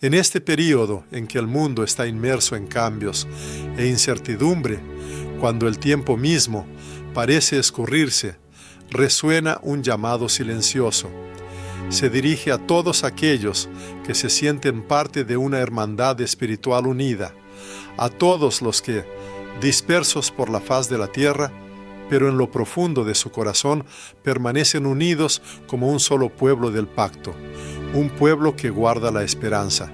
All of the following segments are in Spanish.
En este período en que el mundo está inmerso en cambios e incertidumbre, cuando el tiempo mismo parece escurrirse, resuena un llamado silencioso. Se dirige a todos aquellos que se sienten parte de una hermandad espiritual unida, a todos los que, dispersos por la faz de la tierra, pero en lo profundo de su corazón permanecen unidos como un solo pueblo del pacto, un pueblo que guarda la esperanza.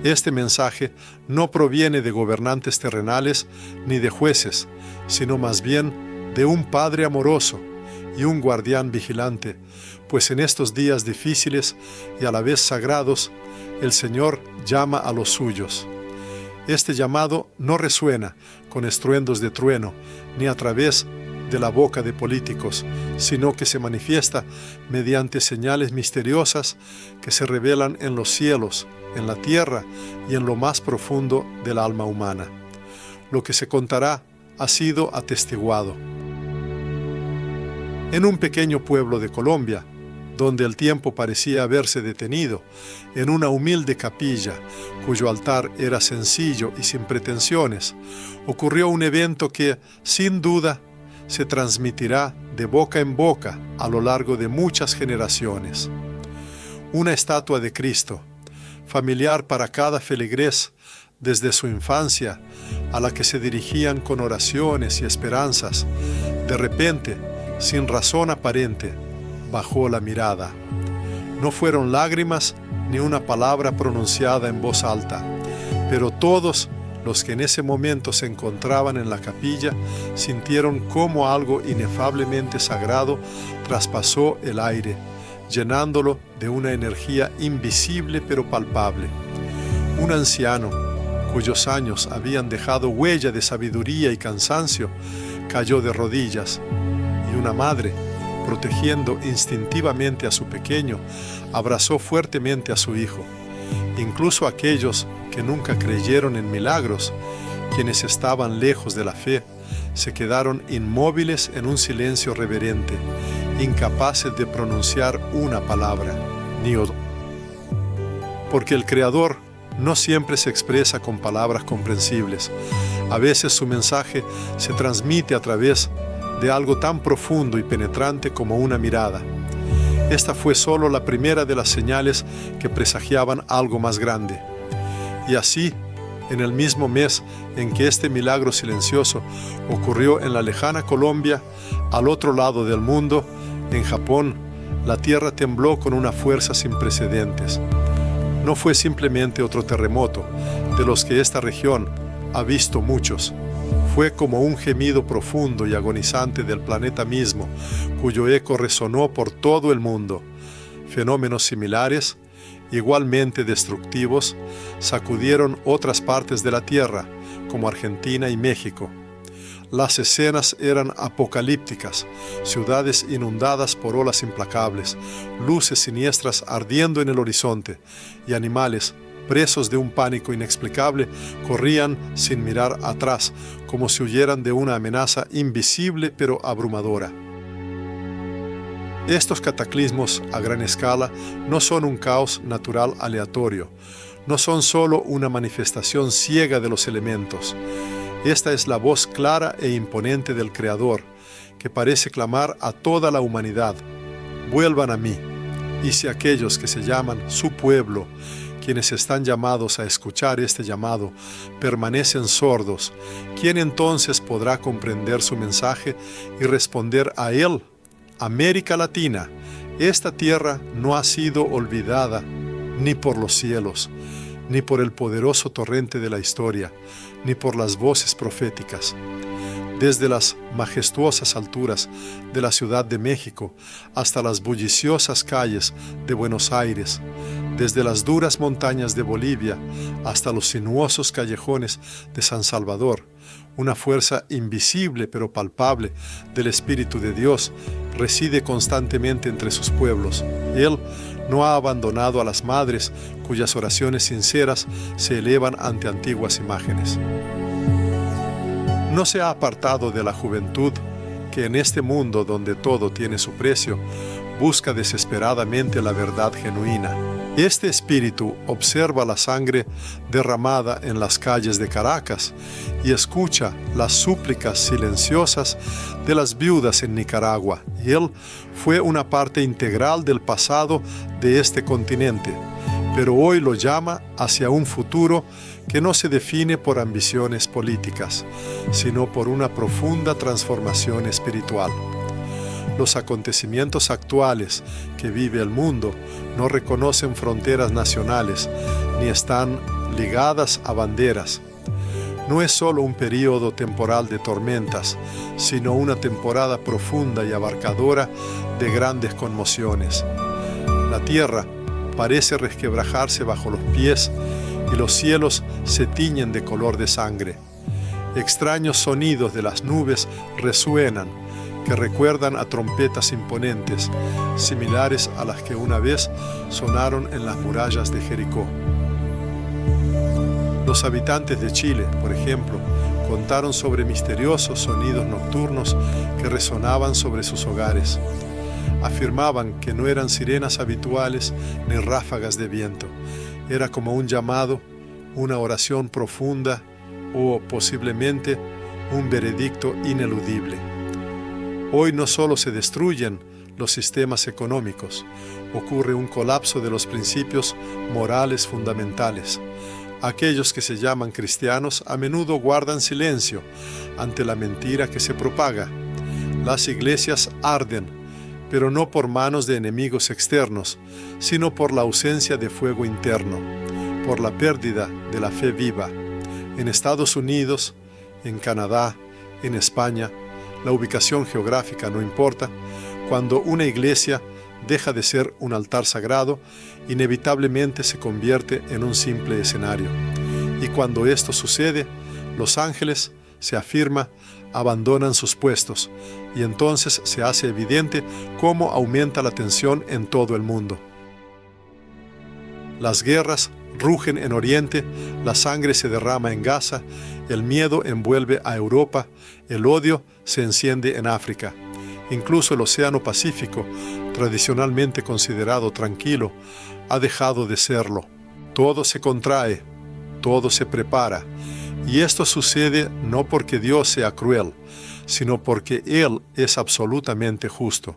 Este mensaje no proviene de gobernantes terrenales ni de jueces, sino más bien de un Padre amoroso y un guardián vigilante, pues en estos días difíciles y a la vez sagrados, el Señor llama a los suyos. Este llamado no resuena con estruendos de trueno, ni a través de la boca de políticos, sino que se manifiesta mediante señales misteriosas que se revelan en los cielos, en la tierra y en lo más profundo del alma humana. Lo que se contará ha sido atestiguado. En un pequeño pueblo de Colombia, donde el tiempo parecía haberse detenido, en una humilde capilla, cuyo altar era sencillo y sin pretensiones, ocurrió un evento que, sin duda, se transmitirá de boca en boca a lo largo de muchas generaciones. Una estatua de Cristo, familiar para cada feligrés desde su infancia, a la que se dirigían con oraciones y esperanzas, de repente, sin razón aparente, bajó la mirada. No fueron lágrimas ni una palabra pronunciada en voz alta, pero todos los que en ese momento se encontraban en la capilla sintieron cómo algo inefablemente sagrado traspasó el aire, llenándolo de una energía invisible pero palpable. Un anciano, cuyos años habían dejado huella de sabiduría y cansancio, cayó de rodillas, y una madre, protegiendo instintivamente a su pequeño, abrazó fuertemente a su hijo. Incluso aquellos que nunca creyeron en milagros, quienes estaban lejos de la fe, se quedaron inmóviles en un silencio reverente, incapaces de pronunciar una palabra, ni otra. Porque el Creador no siempre se expresa con palabras comprensibles. A veces su mensaje se transmite a través de algo tan profundo y penetrante como una mirada. Esta fue solo la primera de las señales que presagiaban algo más grande. Y así, en el mismo mes en que este milagro silencioso ocurrió en la lejana Colombia, al otro lado del mundo, en Japón, la tierra tembló con una fuerza sin precedentes. No fue simplemente otro terremoto, de los que esta región ha visto muchos. Fue como un gemido profundo y agonizante del planeta mismo, cuyo eco resonó por todo el mundo. Fenómenos similares, igualmente destructivos, sacudieron otras partes de la Tierra, como Argentina y México. Las escenas eran apocalípticas, ciudades inundadas por olas implacables, luces siniestras ardiendo en el horizonte, y animales, presos de un pánico inexplicable, corrían sin mirar atrás, como si huyeran de una amenaza invisible pero abrumadora. Estos cataclismos a gran escala no son un caos natural aleatorio, no son solo una manifestación ciega de los elementos. Esta es la voz clara e imponente del Creador, que parece clamar a toda la humanidad: vuelvan a mí. Y si aquellos que se llaman su pueblo, quienes están llamados a escuchar este llamado, permanecen sordos, ¿quién entonces podrá comprender su mensaje y responder a él? América Latina, esta tierra no ha sido olvidada ni por los cielos, ni por el poderoso torrente de la historia, ni por las voces proféticas. Desde las majestuosas alturas de la Ciudad de México hasta las bulliciosas calles de Buenos Aires, desde las duras montañas de Bolivia hasta los sinuosos callejones de San Salvador, una fuerza invisible pero palpable del Espíritu de Dios reside constantemente entre sus pueblos. Él no ha abandonado a las madres cuyas oraciones sinceras se elevan ante antiguas imágenes. No se ha apartado de la juventud que en este mundo donde todo tiene su precio, busca desesperadamente la verdad genuina. Este espíritu observa la sangre derramada en las calles de Caracas y escucha las súplicas silenciosas de las viudas en Nicaragua. Y él fue una parte integral del pasado de este continente, pero hoy lo llama hacia un futuro que no se define por ambiciones políticas, sino por una profunda transformación espiritual. Los acontecimientos actuales que vive el mundo no reconocen fronteras nacionales ni están ligadas a banderas. No es solo un período temporal de tormentas, sino una temporada profunda y abarcadora de grandes conmociones. La tierra parece resquebrajarse bajo los pies y los cielos se tiñen de color de sangre. Extraños sonidos de las nubes resuenan, que recuerdan a trompetas imponentes, similares a las que una vez sonaron en las murallas de Jericó. Los habitantes de Chile, por ejemplo, contaron sobre misteriosos sonidos nocturnos que resonaban sobre sus hogares. Afirmaban que no eran sirenas habituales ni ráfagas de viento. Era como un llamado, una oración profunda o posiblemente un veredicto ineludible. Hoy no solo se destruyen los sistemas económicos, ocurre un colapso de los principios morales fundamentales. Aquellos que se llaman cristianos a menudo guardan silencio ante la mentira que se propaga. Las iglesias arden, pero no por manos de enemigos externos, sino por la ausencia de fuego interno, por la pérdida de la fe viva. En Estados Unidos, en Canadá, en España, la ubicación geográfica no importa, cuando una iglesia deja de ser un altar sagrado, inevitablemente se convierte en un simple escenario. Y cuando esto sucede, los ángeles, se afirma, abandonan sus puestos, y entonces se hace evidente cómo aumenta la tensión en todo el mundo. Las guerras rugen en Oriente, la sangre se derrama en Gaza, el miedo envuelve a Europa, el odio se enciende en África. Incluso el Océano Pacífico, tradicionalmente considerado tranquilo, ha dejado de serlo. Todo se contrae, todo se prepara, y esto sucede no porque Dios sea cruel, sino porque Él es absolutamente justo.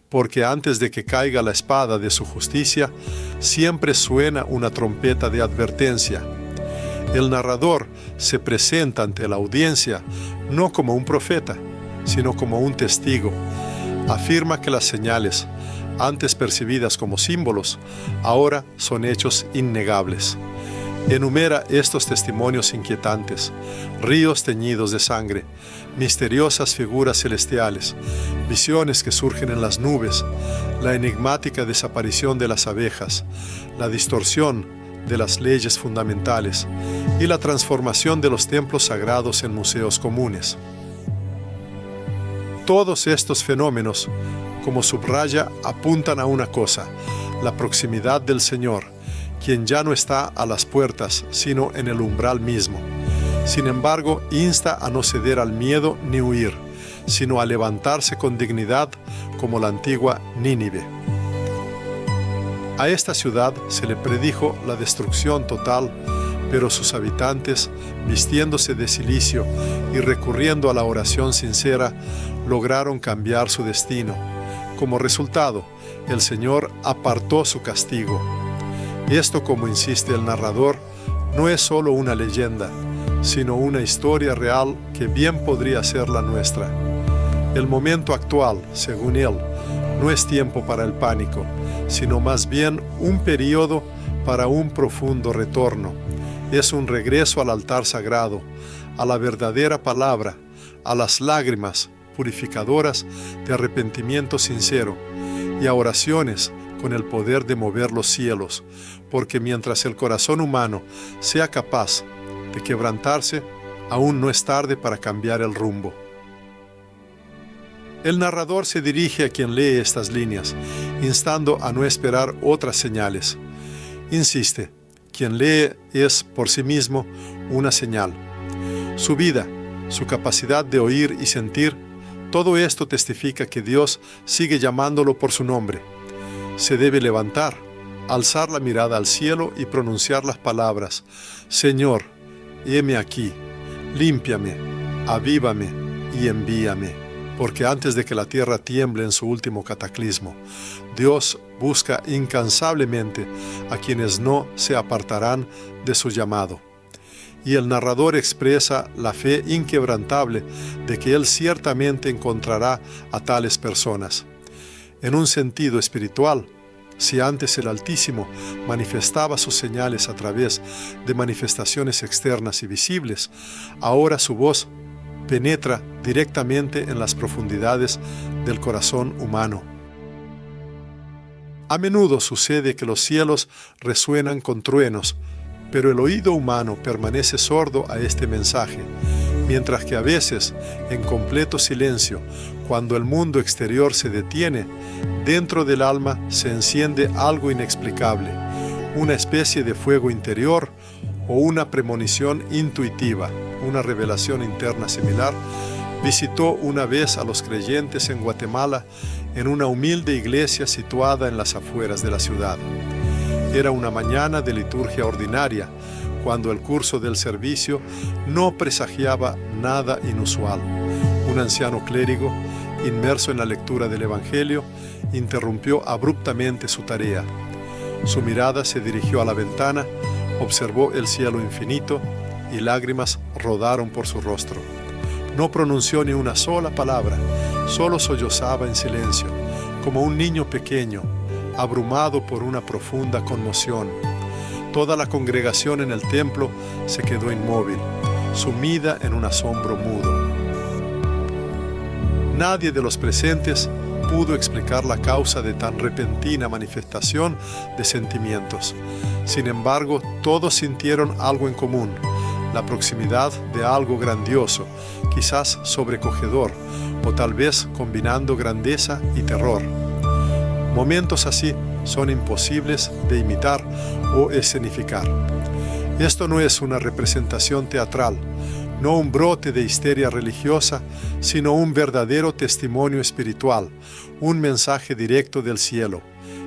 Porque antes de que caiga la espada de su justicia, siempre suena una trompeta de advertencia. El narrador se presenta ante la audiencia no como un profeta, sino como un testigo. Afirma que las señales, antes percibidas como símbolos, ahora son hechos innegables. Enumera estos testimonios inquietantes: ríos teñidos de sangre, misteriosas figuras celestiales, visiones que surgen en las nubes, la enigmática desaparición de las abejas, la distorsión de las leyes fundamentales y la transformación de los templos sagrados en museos comunes. Todos estos fenómenos, como subraya, apuntan a una cosa: la proximidad del Señor, quien ya no está a las puertas, sino en el umbral mismo. Sin embargo, insta a no ceder al miedo ni huir, sino a levantarse con dignidad como la antigua Nínive. A esta ciudad se le predijo la destrucción total, pero sus habitantes, vistiéndose de cilicio y recurriendo a la oración sincera, lograron cambiar su destino. Como resultado, el Señor apartó su castigo. Esto, como insiste el narrador, no es solo una leyenda, sino una historia real que bien podría ser la nuestra. El momento actual, según él, no es tiempo para el pánico, sino más bien un periodo para un profundo retorno. Es un regreso al altar sagrado, a la verdadera palabra, a las lágrimas purificadoras de arrepentimiento sincero y a oraciones con el poder de mover los cielos, porque mientras el corazón humano sea capaz de quebrantarse, aún no es tarde para cambiar el rumbo. El narrador se dirige a quien lee estas líneas, instando a no esperar otras señales. Insiste, quien lee es por sí mismo una señal. Su vida, su capacidad de oír y sentir, todo esto testifica que Dios sigue llamándolo por su nombre. Se debe levantar, alzar la mirada al cielo y pronunciar las palabras: Señor, heme aquí, límpiame, avívame y envíame. Porque antes de que la tierra tiemble en su último cataclismo, Dios busca incansablemente a quienes no se apartarán de su llamado. Y el narrador expresa la fe inquebrantable de que Él ciertamente encontrará a tales personas. En un sentido espiritual, si antes el Altísimo manifestaba sus señales a través de manifestaciones externas y visibles, ahora su voz penetra directamente en las profundidades del corazón humano. A menudo sucede que los cielos resuenan con truenos, pero el oído humano permanece sordo a este mensaje, mientras que a veces, en completo silencio, cuando el mundo exterior se detiene, dentro del alma se enciende algo inexplicable, una especie de fuego interior o una premonición intuitiva. Una revelación interna similar visitó una vez a los creyentes en Guatemala en una humilde iglesia situada en las afueras de la ciudad. Era una mañana de liturgia ordinaria, cuando el curso del servicio no presagiaba nada inusual. Un anciano clérigo, inmerso en la lectura del Evangelio, interrumpió abruptamente su tarea. Su mirada se dirigió a la ventana, observó el cielo infinito y lágrimas rodaron por su rostro. No pronunció ni una sola palabra, solo sollozaba en silencio, como un niño pequeño, abrumado por una profunda conmoción. Toda la congregación en el templo se quedó inmóvil, sumida en un asombro mudo. Nadie de los presentes pudo explicar la causa de tan repentina manifestación de sentimientos. Sin embargo, todos sintieron algo en común: la proximidad de algo grandioso, quizás sobrecogedor, o tal vez combinando grandeza y terror. Momentos así son imposibles de imitar o escenificar. Esto no es una representación teatral, no un brote de histeria religiosa, sino un verdadero testimonio espiritual, un mensaje directo del cielo.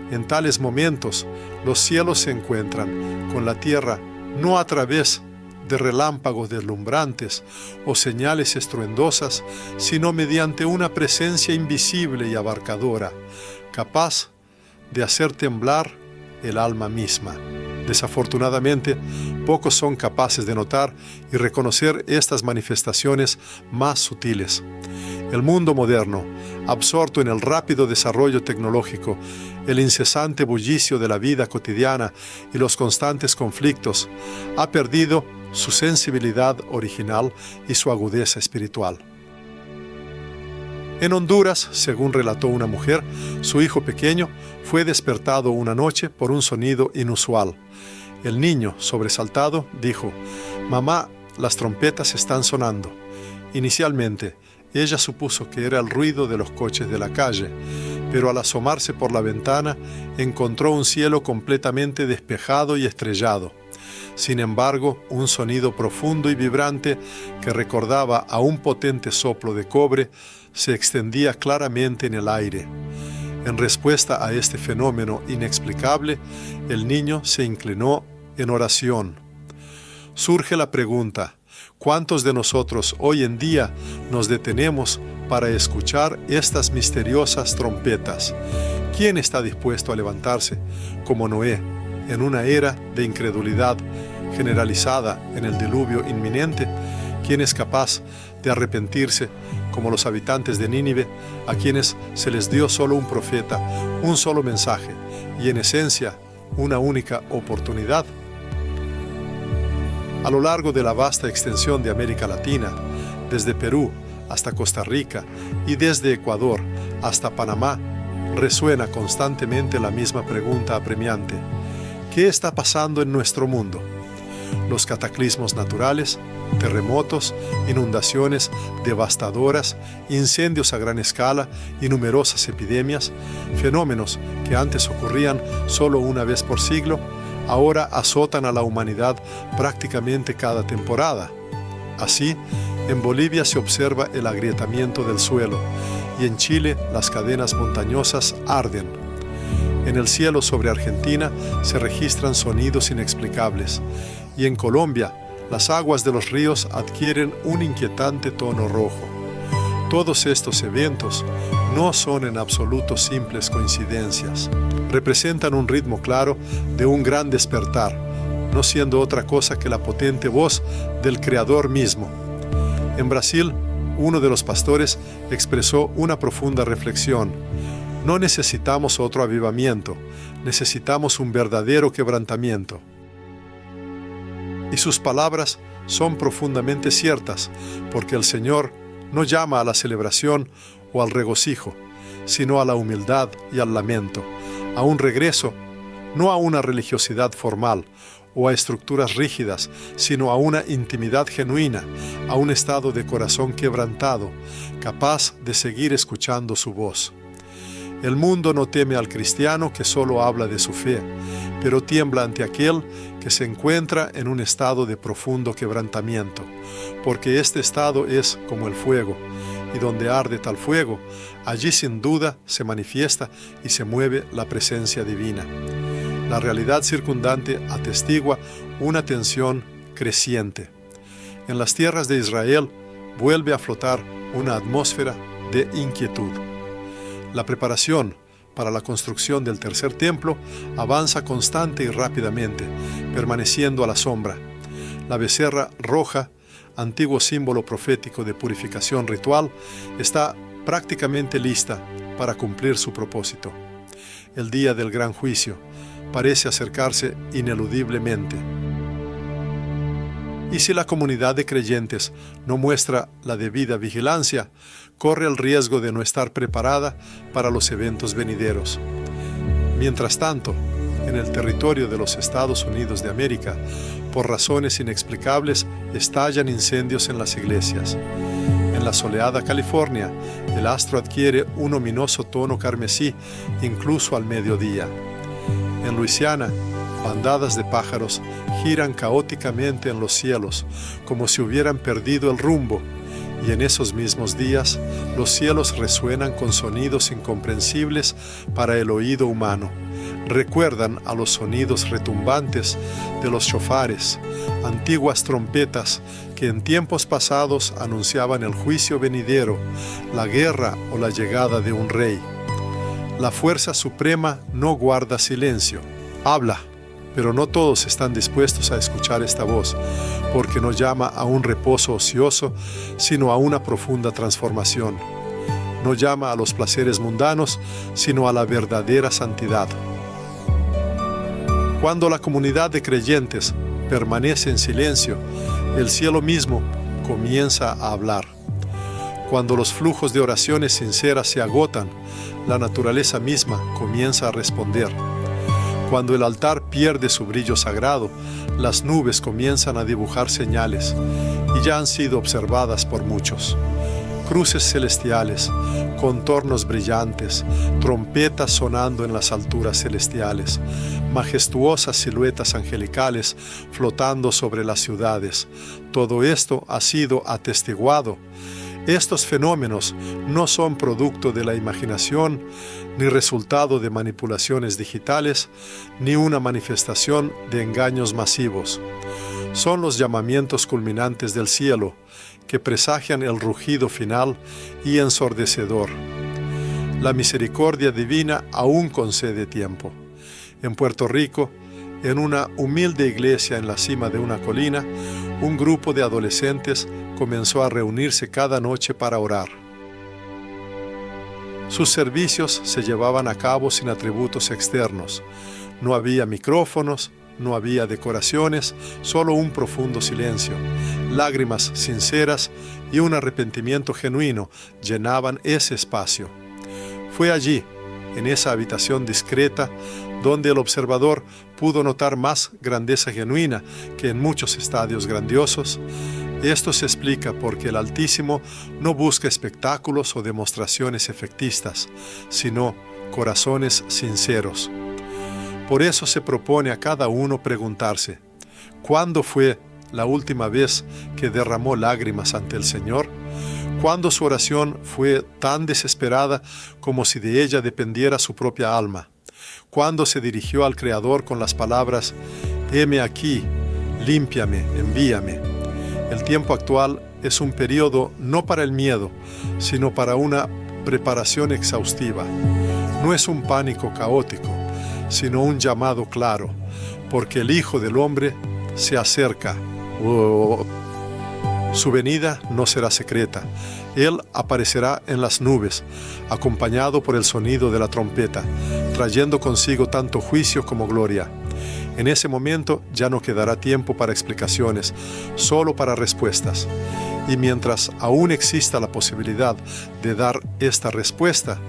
En tales momentos, los cielos se encuentran con la tierra no a través de relámpagos deslumbrantes o señales estruendosas, sino mediante una presencia invisible y abarcadora, capaz de hacer temblar el alma misma. Desafortunadamente, pocos son capaces de notar y reconocer estas manifestaciones más sutiles. El mundo moderno, absorto en el rápido desarrollo tecnológico, el incesante bullicio de la vida cotidiana y los constantes conflictos, ha perdido su sensibilidad original y su agudeza espiritual. En Honduras, según relató una mujer, su hijo pequeño fue despertado una noche por un sonido inusual. El niño, sobresaltado, dijo: «Mamá, las trompetas están sonando». Inicialmente, ella supuso que era el ruido de los coches de la calle, pero al asomarse por la ventana, encontró un cielo completamente despejado y estrellado. Sin embargo, un sonido profundo y vibrante que recordaba a un potente soplo de cobre se extendía claramente en el aire. En respuesta a este fenómeno inexplicable, el niño se inclinó en oración. Surge la pregunta: ¿cuántos de nosotros hoy en día nos detenemos para escuchar estas misteriosas trompetas? ¿Quién está dispuesto a levantarse, como Noé, en una era de incredulidad generalizada en el diluvio inminente? ¿Quién es capaz de arrepentirse, como los habitantes de Nínive, a quienes se les dio solo un profeta, un solo mensaje y, en esencia, una única oportunidad? A lo largo de la vasta extensión de América Latina, desde Perú hasta Costa Rica y desde Ecuador hasta Panamá, resuena constantemente la misma pregunta apremiante: ¿qué está pasando en nuestro mundo? Los cataclismos naturales, terremotos, inundaciones devastadoras, incendios a gran escala y numerosas epidemias, fenómenos que antes ocurrían solo una vez por siglo, ahora azotan a la humanidad prácticamente cada temporada. Así, en Bolivia se observa el agrietamiento del suelo y en Chile las cadenas montañosas arden. En el cielo sobre Argentina se registran sonidos inexplicables, y en Colombia las aguas de los ríos adquieren un inquietante tono rojo. Todos estos eventos no son en absoluto simples coincidencias. Representan un ritmo claro de un gran despertar, no siendo otra cosa que la potente voz del Creador mismo. En Brasil, uno de los pastores expresó una profunda reflexión. No necesitamos otro avivamiento, necesitamos un verdadero quebrantamiento. Y sus palabras son profundamente ciertas, porque el Señor no llama a la celebración o al regocijo, sino a la humildad y al lamento, a un regreso, no a una religiosidad formal o a estructuras rígidas, sino a una intimidad genuina, a un estado de corazón quebrantado, capaz de seguir escuchando su voz. El mundo no teme al cristiano que solo habla de su fe, pero tiembla ante aquel que se encuentra en un estado de profundo quebrantamiento, porque este estado es como el fuego, y donde arde tal fuego, allí sin duda se manifiesta y se mueve la presencia divina. La realidad circundante atestigua una tensión creciente. En las tierras de Israel vuelve a flotar una atmósfera de inquietud. La preparación para la construcción del tercer templo avanza constante y rápidamente, permaneciendo a la sombra. La becerra roja, antiguo símbolo profético de purificación ritual, está prácticamente lista para cumplir su propósito. El día del gran juicio parece acercarse ineludiblemente. Y si la comunidad de creyentes no muestra la debida vigilancia, corre el riesgo de no estar preparada para los eventos venideros. Mientras tanto, en el territorio de los Estados Unidos de América, por razones inexplicables, estallan incendios en las iglesias. En la soleada California, el astro adquiere un ominoso tono carmesí incluso al mediodía. En Luisiana, bandadas de pájaros giran caóticamente en los cielos, como si hubieran perdido el rumbo, y en esos mismos días los cielos resuenan con sonidos incomprensibles para el oído humano. Recuerdan a los sonidos retumbantes de los shofares, antiguas trompetas que en tiempos pasados anunciaban el juicio venidero, la guerra o la llegada de un rey. La fuerza suprema no guarda silencio, habla, pero no todos están dispuestos a escuchar esta voz, porque no llama a un reposo ocioso, sino a una profunda transformación. No llama a los placeres mundanos, sino a la verdadera santidad. Cuando la comunidad de creyentes permanece en silencio, el cielo mismo comienza a hablar. Cuando los flujos de oraciones sinceras se agotan, la naturaleza misma comienza a responder. Cuando el altar pierde su brillo sagrado, las nubes comienzan a dibujar señales, y ya han sido observadas por muchos. Cruces celestiales, contornos brillantes, trompetas sonando en las alturas celestiales, majestuosas siluetas angelicales flotando sobre las ciudades. Todo esto ha sido atestiguado. Estos fenómenos no son producto de la imaginación, ni resultado de manipulaciones digitales, ni una manifestación de engaños masivos. Son los llamamientos culminantes del cielo, que presagian el rugido final y ensordecedor. La misericordia divina aún concede tiempo. En Puerto Rico, en una humilde iglesia en la cima de una colina, un grupo de adolescentes comenzó a reunirse cada noche para orar. Sus servicios se llevaban a cabo sin atributos externos. No había micrófonos, no había decoraciones, solo un profundo silencio. Lágrimas sinceras y un arrepentimiento genuino llenaban ese espacio. Fue allí, en esa habitación discreta, donde el observador pudo notar más grandeza genuina que en muchos estadios grandiosos. Esto se explica porque el Altísimo no busca espectáculos o demostraciones efectistas, sino corazones sinceros. Por eso se propone a cada uno preguntarse, ¿cuándo fue la última vez que derramó lágrimas ante el Señor? ¿Cuándo su oración fue tan desesperada como si de ella dependiera su propia alma? cuando se dirigió al Creador con las palabras: «Heme aquí, límpiame, envíame». El tiempo actual es un periodo no para el miedo, sino para una preparación exhaustiva. No es un pánico caótico, sino un llamado claro, porque el Hijo del Hombre se acerca. Su venida no será secreta. Él aparecerá en las nubes, acompañado por el sonido de la trompeta, trayendo consigo tanto juicio como gloria. En ese momento ya no quedará tiempo para explicaciones, solo para respuestas. Y mientras aún exista la posibilidad de dar esta respuesta,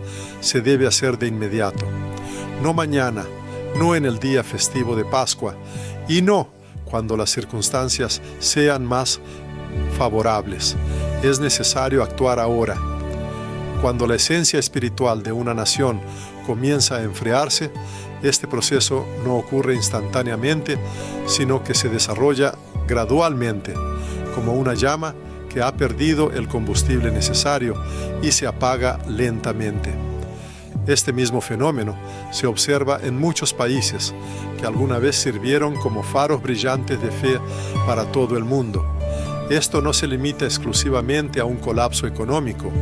se debe hacer de inmediato. No mañana, no en el día festivo de Pascua, y no cuando las circunstancias sean más favorables. Es necesario actuar ahora. Cuando la esencia espiritual de una nación comienza a enfriarse, este proceso no ocurre instantáneamente, sino que se desarrolla gradualmente, como una llama que ha perdido el combustible necesario y se apaga lentamente. Este mismo fenómeno se observa en muchos países que alguna vez sirvieron como faros brillantes de fe para todo el mundo. Esto no se limita exclusivamente a un colapso económico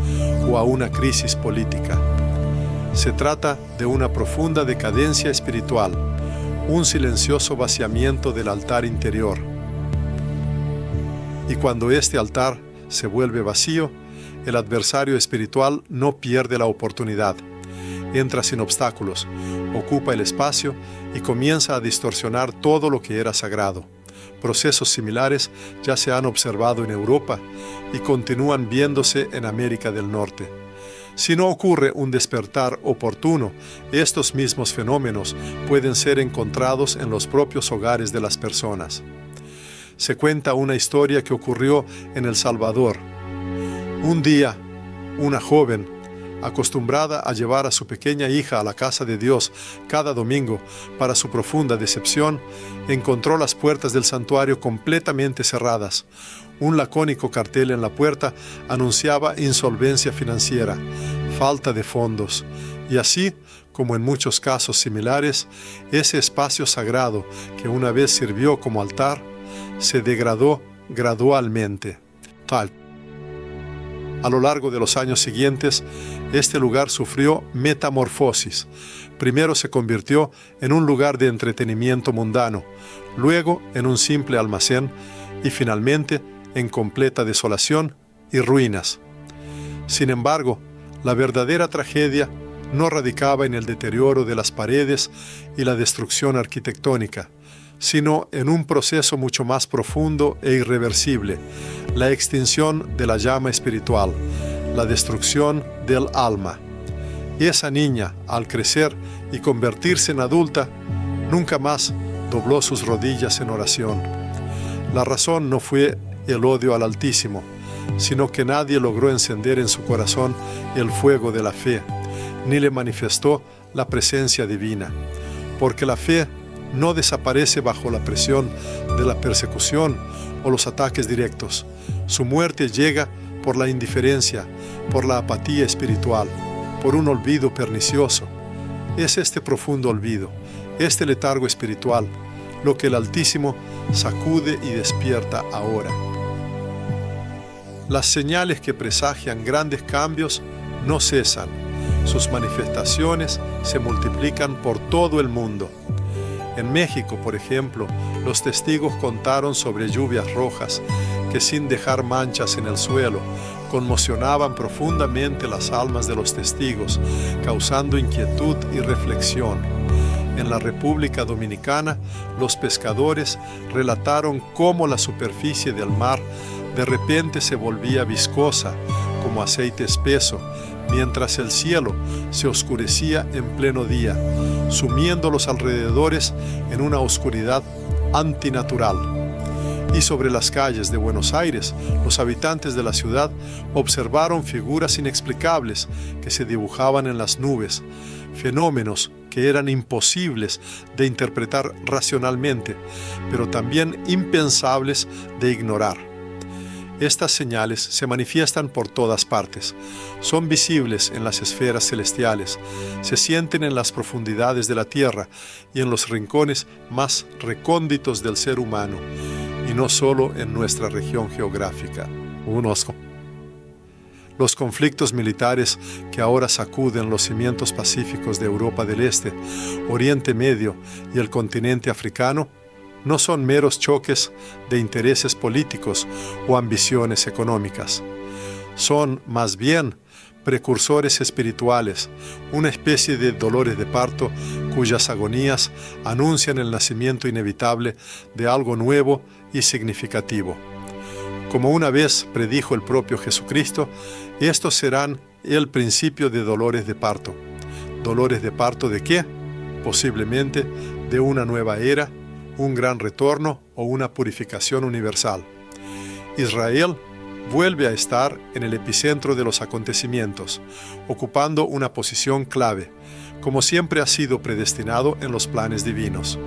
o a una crisis política. Se trata de una profunda decadencia espiritual, un silencioso vaciamiento del altar interior. Y cuando este altar se vuelve vacío, el adversario espiritual no pierde la oportunidad. Entra sin obstáculos, ocupa el espacio y comienza a distorsionar todo lo que era sagrado. Procesos similares ya se han observado en Europa y continúan viéndose en América del Norte. Si no ocurre un despertar oportuno, estos mismos fenómenos pueden ser encontrados en los propios hogares de las personas. Se cuenta una historia que ocurrió en El Salvador. Un día, una joven, acostumbrada a llevar a su pequeña hija a la casa de Dios cada domingo, para su profunda decepción, encontró las puertas del santuario completamente cerradas. Un lacónico cartel en la puerta anunciaba insolvencia financiera, falta de fondos, y así, como en muchos casos similares, ese espacio sagrado que una vez sirvió como altar, se degradó gradualmente. A lo largo de los años siguientes, este lugar sufrió metamorfosis. Primero se convirtió en un lugar de entretenimiento mundano, luego en un simple almacén y finalmente en completa desolación y ruinas. Sin embargo, la verdadera tragedia no radicaba en el deterioro de las paredes y la destrucción arquitectónica, sino en un proceso mucho más profundo e irreversible: la extinción de la llama espiritual, la destrucción del alma. Esa niña, al crecer y convertirse en adulta, nunca más dobló sus rodillas en oración. La razón no fue el odio al Altísimo, sino que nadie logró encender en su corazón el fuego de la fe, ni le manifestó la presencia divina, porque la fe no desaparece bajo la presión de la persecución o los ataques directos. Su muerte llega por la indiferencia, por la apatía espiritual, por un olvido pernicioso. Es este profundo olvido, este letargo espiritual, lo que el Altísimo sacude y despierta ahora. Las señales que presagian grandes cambios no cesan. Sus manifestaciones se multiplican por todo el mundo. En México, por ejemplo, los testigos contaron sobre lluvias rojas que, sin dejar manchas en el suelo, conmocionaban profundamente las almas de los testigos, causando inquietud y reflexión. En la República Dominicana, los pescadores relataron cómo la superficie del mar de repente se volvía viscosa, como aceite espeso, mientras el cielo se oscurecía en pleno día, sumiendo los alrededores en una oscuridad antinatural. Y sobre las calles de Buenos Aires, los habitantes de la ciudad observaron figuras inexplicables que se dibujaban en las nubes, fenómenos que eran imposibles de interpretar racionalmente, pero también impensables de ignorar. Estas señales se manifiestan por todas partes, son visibles en las esferas celestiales, se sienten en las profundidades de la tierra y en los rincones más recónditos del ser humano, y no solo en nuestra región geográfica. Los conflictos militares que ahora sacuden los cimientos pacíficos de Europa del Este, Oriente Medio y el continente africano no son meros choques de intereses políticos o ambiciones económicas. Son, más bien, precursores espirituales, una especie de dolores de parto cuyas agonías anuncian el nacimiento inevitable de algo nuevo y significativo. Como una vez predijo el propio Jesucristo, estos serán el principio de dolores de parto. ¿Dolores de parto de qué? Posiblemente de una nueva era, un gran retorno o una purificación universal. Israel vuelve a estar en el epicentro de los acontecimientos, ocupando una posición clave, como siempre ha sido predestinado en los planes divinos.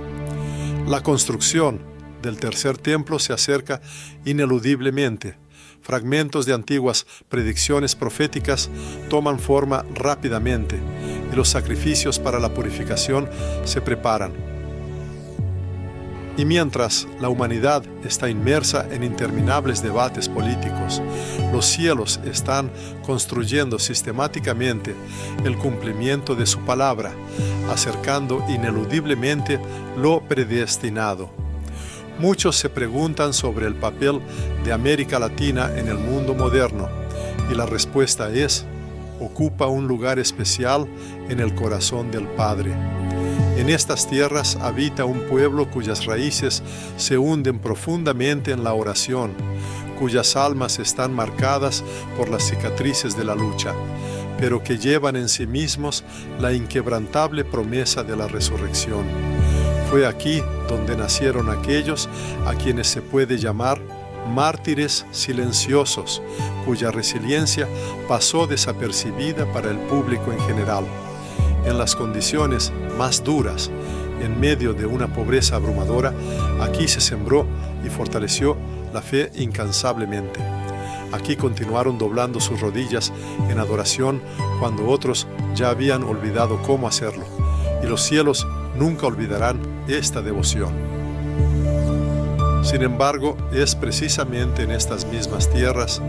La construcción del tercer templo se acerca ineludiblemente. Fragmentos de antiguas predicciones proféticas toman forma rápidamente y los sacrificios para la purificación se preparan. Y mientras la humanidad está inmersa en interminables debates políticos, los cielos están construyendo sistemáticamente el cumplimiento de su palabra, acercando ineludiblemente lo predestinado. Muchos se preguntan sobre el papel de América Latina en el mundo moderno, y la respuesta es: ocupa un lugar especial en el corazón del Padre. En estas tierras habita un pueblo cuyas raíces se hunden profundamente en la oración, cuyas almas están marcadas por las cicatrices de la lucha, pero que llevan en sí mismos la inquebrantable promesa de la resurrección. Fue aquí donde nacieron aquellos a quienes se puede llamar mártires silenciosos, cuya resiliencia pasó desapercibida para el público en general. En las condiciones más duras, en medio de una pobreza abrumadora, aquí se sembró y fortaleció la fe incansablemente. Aquí continuaron doblando sus rodillas en adoración cuando otros ya habían olvidado cómo hacerlo, y los cielos nunca olvidarán esta devoción. Sin embargo, es precisamente en estas mismas tierras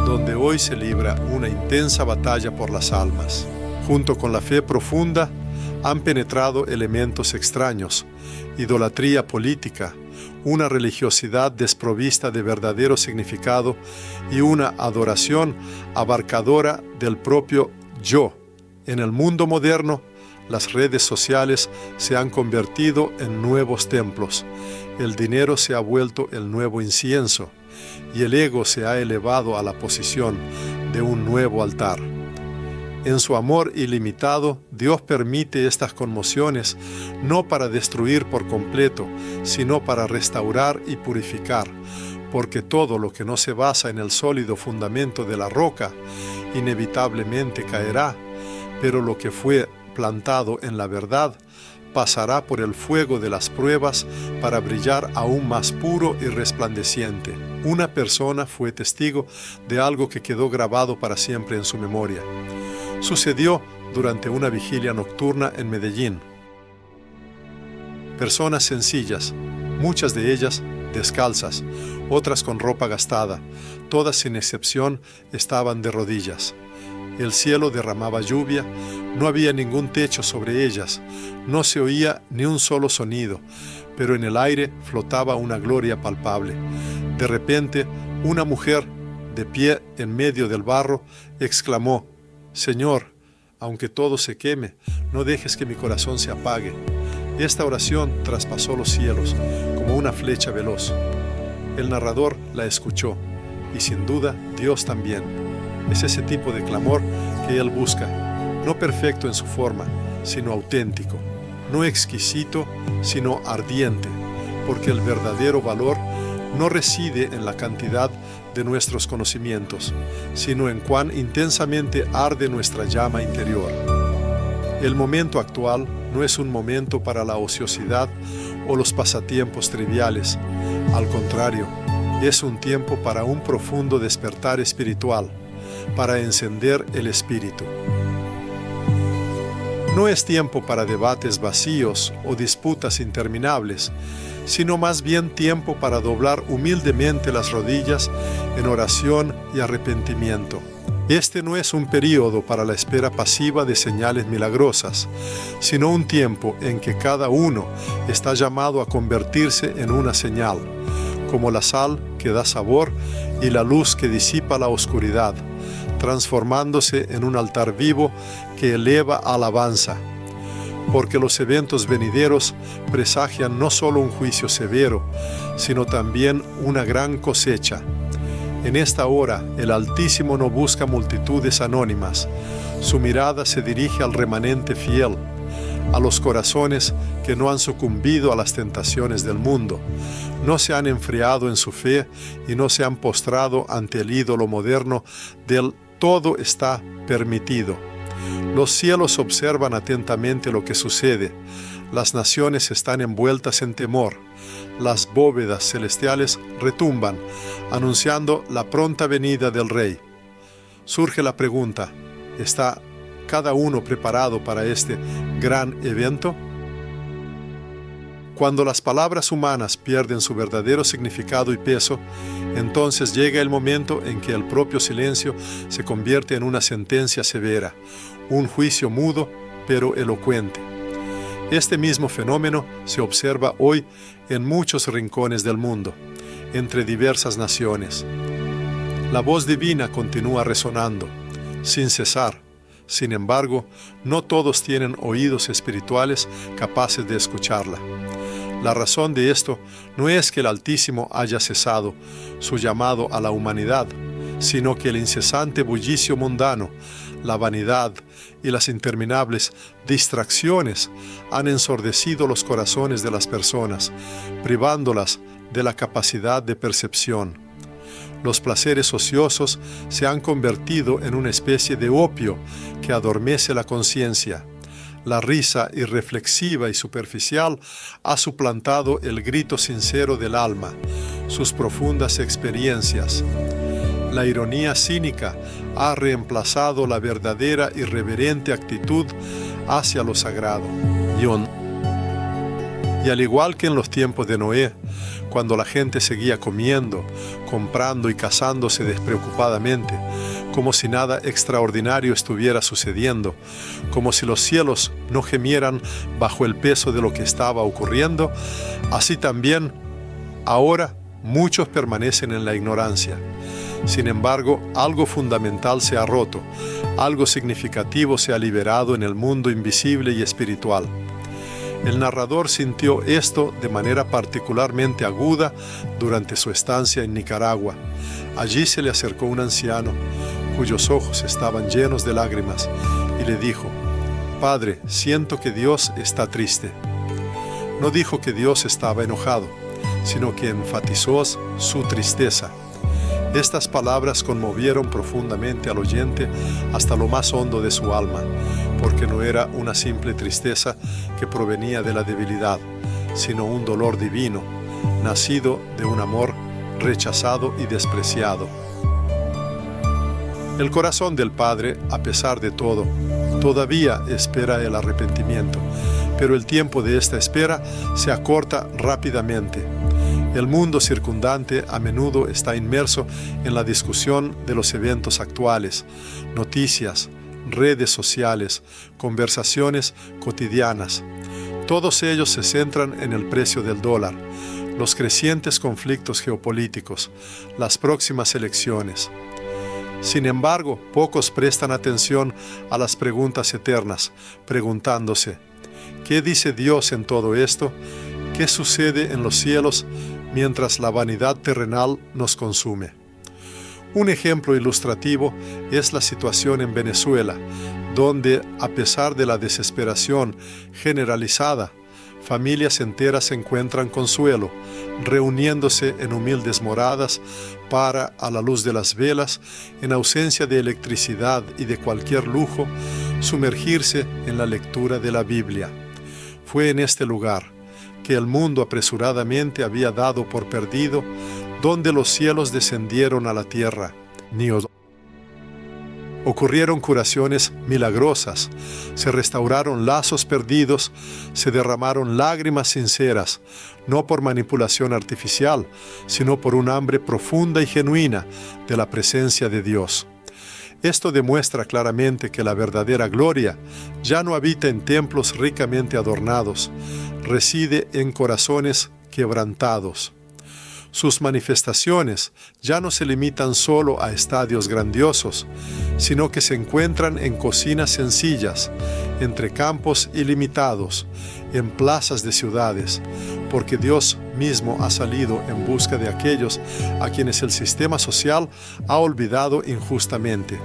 donde hoy se libra una intensa batalla por las almas. Junto con la fe profunda, han penetrado elementos extraños, idolatría política, una religiosidad desprovista de verdadero significado y una adoración abarcadora del propio yo. En el mundo moderno, las redes sociales se han convertido en nuevos templos, el dinero se ha vuelto el nuevo incienso y el ego se ha elevado a la posición de un nuevo altar. En su amor ilimitado, Dios permite estas conmociones no para destruir por completo, sino para restaurar y purificar, porque todo lo que no se basa en el sólido fundamento de la roca inevitablemente caerá, pero lo que fue plantado en la verdad pasará por el fuego de las pruebas para brillar aún más puro y resplandeciente. Una persona fue testigo de algo que quedó grabado para siempre en su memoria. Sucedió durante una vigilia nocturna en Medellín. Personas sencillas, muchas de ellas descalzas, otras con ropa gastada, todas sin excepción estaban de rodillas. El cielo derramaba lluvia, no había ningún techo sobre ellas, no se oía ni un solo sonido, pero en el aire flotaba una gloria palpable. De repente, una mujer, de pie en medio del barro, exclamó: «Señor, aunque todo se queme, no dejes que mi corazón se apague». Esta oración traspasó los cielos como una flecha veloz. El narrador la escuchó, y sin duda Dios también. Es ese tipo de clamor que Él busca, no perfecto en su forma, sino auténtico, no exquisito, sino ardiente, porque el verdadero valor no reside en la cantidad de nuestros conocimientos, sino en cuán intensamente arde nuestra llama interior. El momento actual no es un momento para la ociosidad o los pasatiempos triviales. Al contrario, Es un tiempo para un profundo despertar espiritual, para encender el espíritu. No es tiempo para debates vacíos o disputas interminables, sino más bien tiempo para doblar humildemente las rodillas en oración y arrepentimiento. Este no es un período para la espera pasiva de señales milagrosas, sino un tiempo en que cada uno está llamado a convertirse en una señal, como la sal que da sabor y la luz que disipa la oscuridad, transformándose en un altar vivo que eleva alabanza. Porque los eventos venideros presagian no solo un juicio severo, sino también una gran cosecha. En esta hora, el Altísimo no busca multitudes anónimas. Su mirada se dirige al remanente fiel, a los corazones que no han sucumbido a las tentaciones del mundo, no se han enfriado en su fe y no se han postrado ante el ídolo moderno del todo está permitido. Los cielos observan atentamente lo que sucede. Las naciones están envueltas en temor. Las bóvedas celestiales retumban, anunciando la pronta venida del Rey. Surge la pregunta: ¿está cada uno preparado para este gran evento? Cuando las palabras humanas pierden su verdadero significado y peso, entonces llega el momento en que el propio silencio se convierte en una sentencia severa, un juicio mudo pero elocuente. Este mismo fenómeno se observa hoy en muchos rincones del mundo, entre diversas naciones. La voz divina continúa resonando, sin cesar. Sin embargo, no todos tienen oídos espirituales capaces de escucharla. La razón de esto no es que el Altísimo haya cesado su llamado a la humanidad, sino que el incesante bullicio mundano, la vanidad y las interminables distracciones han ensordecido los corazones de las personas, privándolas de la capacidad de percepción. Los placeres ociosos se han convertido en una especie de opio que adormece la conciencia. La risa irreflexiva y superficial ha suplantado el grito sincero del alma, sus profundas experiencias. La ironía cínica ha reemplazado la verdadera y reverente actitud hacia lo sagrado. Y al igual que en los tiempos de Noé, cuando la gente seguía comiendo, comprando y casándose despreocupadamente, como si nada extraordinario estuviera sucediendo, como si los cielos no gemieran bajo el peso de lo que estaba ocurriendo, así también ahora muchos permanecen en la ignorancia. Sin embargo, algo fundamental se ha roto, algo significativo se ha liberado en el mundo invisible y espiritual. El narrador sintió esto de manera particularmente aguda durante su estancia en Nicaragua. Allí se le acercó un anciano, cuyos ojos estaban llenos de lágrimas, y le dijo: «Padre, siento que Dios está triste». No dijo que Dios estaba enojado, sino que enfatizó su tristeza. Estas palabras conmovieron profundamente al oyente hasta lo más hondo de su alma, porque no era una simple tristeza que provenía de la debilidad, sino un dolor divino, nacido de un amor rechazado y despreciado. El corazón del Padre, a pesar de todo, todavía espera el arrepentimiento, pero el tiempo de esta espera se acorta rápidamente. El mundo circundante a menudo está inmerso en la discusión de los eventos actuales, noticias, redes sociales, conversaciones cotidianas. Todos ellos se centran en el precio del dólar, los crecientes conflictos geopolíticos, las próximas elecciones. Sin embargo, pocos prestan atención a las preguntas eternas, preguntándose: ¿qué dice Dios en todo esto? ¿Qué sucede en los cielos mientras la vanidad terrenal nos consume? Un ejemplo ilustrativo es la situación en Venezuela, donde, a pesar de la desesperación generalizada, familias enteras encuentran consuelo, reuniéndose en humildes moradas para, a la luz de las velas, en ausencia de electricidad y de cualquier lujo, sumergirse en la lectura de la Biblia. Fue en este lugar que el mundo apresuradamente había dado por perdido donde los cielos descendieron a la tierra, ni ocurrieron curaciones milagrosas, se restauraron lazos perdidos, se derramaron lágrimas sinceras, no por manipulación artificial, sino por un hambre profunda y genuina de la presencia de Dios. Esto demuestra claramente que la verdadera gloria ya no habita en templos ricamente adornados, reside en corazones quebrantados. Sus manifestaciones ya no se limitan solo a estadios grandiosos, sino que se encuentran en cocinas sencillas, entre campos ilimitados, en plazas de ciudades, porque Dios mismo ha salido en busca de aquellos a quienes el sistema social ha olvidado injustamente.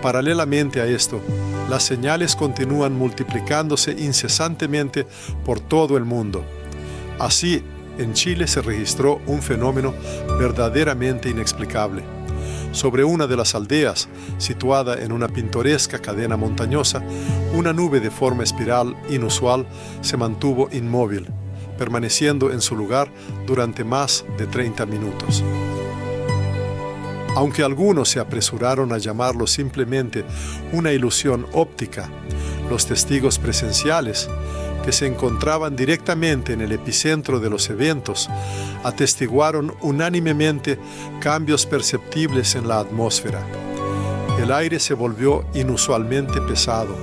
Paralelamente a esto, las señales continúan multiplicándose incesantemente por todo el mundo. Así, en Chile se registró un fenómeno verdaderamente inexplicable. Sobre una de las aldeas, situada en una pintoresca cadena montañosa, una nube de forma espiral inusual se mantuvo inmóvil, permaneciendo en su lugar durante más de 30 minutos. Aunque algunos se apresuraron a llamarlo simplemente una ilusión óptica, los testigos presenciales, que se encontraban directamente en el epicentro de los eventos, atestiguaron unánimemente cambios perceptibles en la atmósfera. El aire se volvió inusualmente pesado,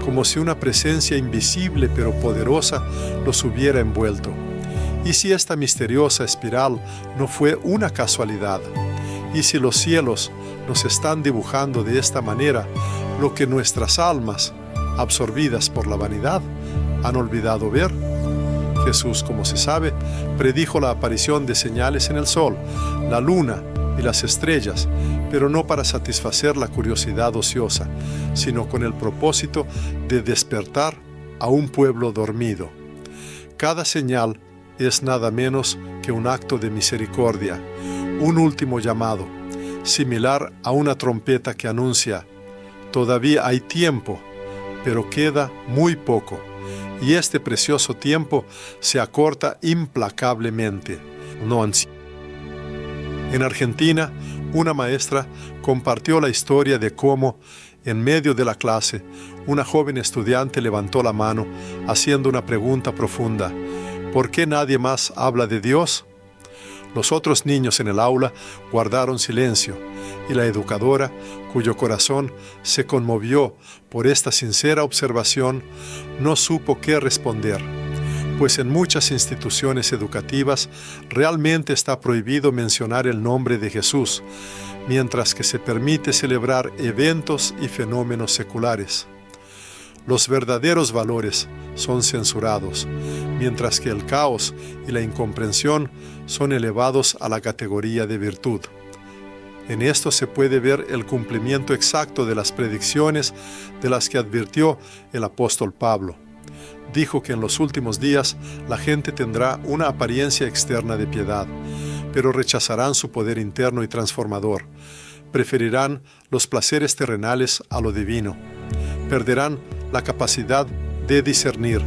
como si una presencia invisible pero poderosa los hubiera envuelto. ¿Y si esta misteriosa espiral no fue una casualidad? ¿Y si los cielos nos están dibujando de esta manera lo que nuestras almas, absorbidas por la vanidad, han olvidado ver? Jesús, como se sabe, predijo la aparición de señales en el sol, la luna y las estrellas, pero no para satisfacer la curiosidad ociosa, sino con el propósito de despertar a un pueblo dormido. Cada señal es nada menos que un acto de misericordia, un último llamado, similar a una trompeta que anuncia: todavía hay tiempo, pero queda muy poco. Y este precioso tiempo se acorta implacablemente. En Argentina, una maestra compartió la historia de cómo, en medio de la clase, una joven estudiante levantó la mano haciendo una pregunta profunda: ¿por qué nadie más habla de Dios? Los otros niños en el aula guardaron silencio, y la educadora, cuyo corazón se conmovió por esta sincera observación, no supo qué responder, pues en muchas instituciones educativas realmente está prohibido mencionar el nombre de Jesús, mientras que se permite celebrar eventos y fenómenos seculares. Los verdaderos valores son censurados, mientras que el caos y la incomprensión son elevados a la categoría de virtud. En esto se puede ver el cumplimiento exacto de las predicciones de las que advirtió el apóstol Pablo. Dijo que en los últimos días la gente tendrá una apariencia externa de piedad, pero rechazarán su poder interno y transformador. Preferirán los placeres terrenales a lo divino. Perderán la capacidad de discernir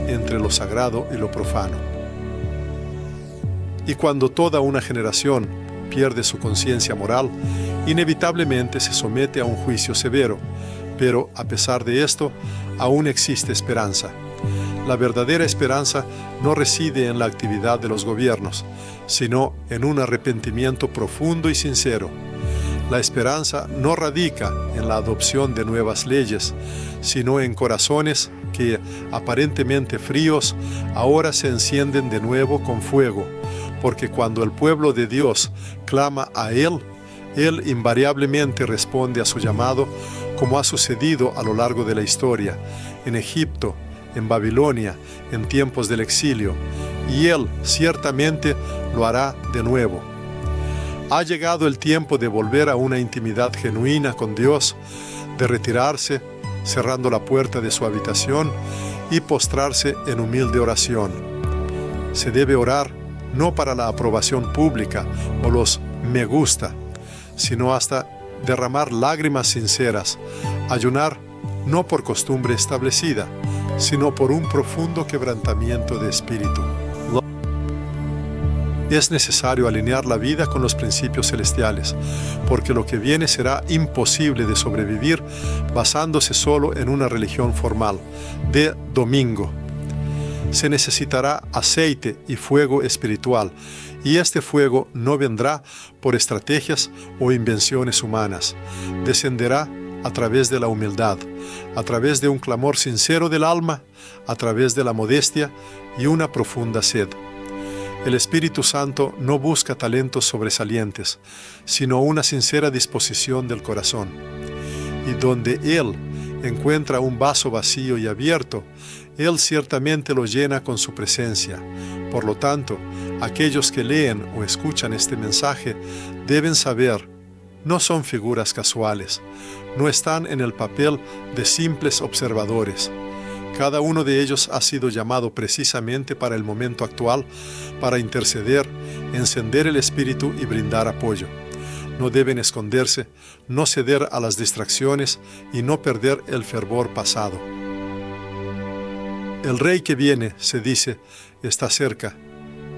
entre lo sagrado y lo profano. Y cuando toda una generación pierde su conciencia moral, inevitablemente se somete a un juicio severo, pero a pesar de esto, aún existe esperanza. La verdadera esperanza no reside en la actividad de los gobiernos, sino en un arrepentimiento profundo y sincero. La esperanza no radica en la adopción de nuevas leyes, sino en corazones que, aparentemente fríos, ahora se encienden de nuevo con fuego, porque cuando el pueblo de Dios clama a Él, Él invariablemente responde a su llamado, como ha sucedido a lo largo de la historia, en Egipto, en Babilonia, en tiempos del exilio, y Él ciertamente lo hará de nuevo. Ha llegado el tiempo de volver a una intimidad genuina con Dios, de retirarse, cerrando la puerta de su habitación y postrarse en humilde oración. Se debe orar no para la aprobación pública o los me gusta, sino hasta derramar lágrimas sinceras, ayunar no por costumbre establecida, sino por un profundo quebrantamiento de espíritu. Es necesario alinear la vida con los principios celestiales, porque lo que viene será imposible de sobrevivir basándose solo en una religión formal, de domingo. Se necesitará aceite y fuego espiritual, y este fuego no vendrá por estrategias o invenciones humanas. Descenderá a través de la humildad, a través de un clamor sincero del alma, a través de la modestia y una profunda sed. El Espíritu Santo no busca talentos sobresalientes, sino una sincera disposición del corazón. Y donde Él encuentra un vaso vacío y abierto, Él ciertamente lo llena con su presencia. Por lo tanto, aquellos que leen o escuchan este mensaje deben saber, no son figuras casuales, no están en el papel de simples observadores. Cada uno de ellos ha sido llamado precisamente para el momento actual, para interceder, encender el espíritu y brindar apoyo. No deben esconderse, no ceder a las distracciones y no perder el fervor pasado. El Rey que viene, se dice, está cerca,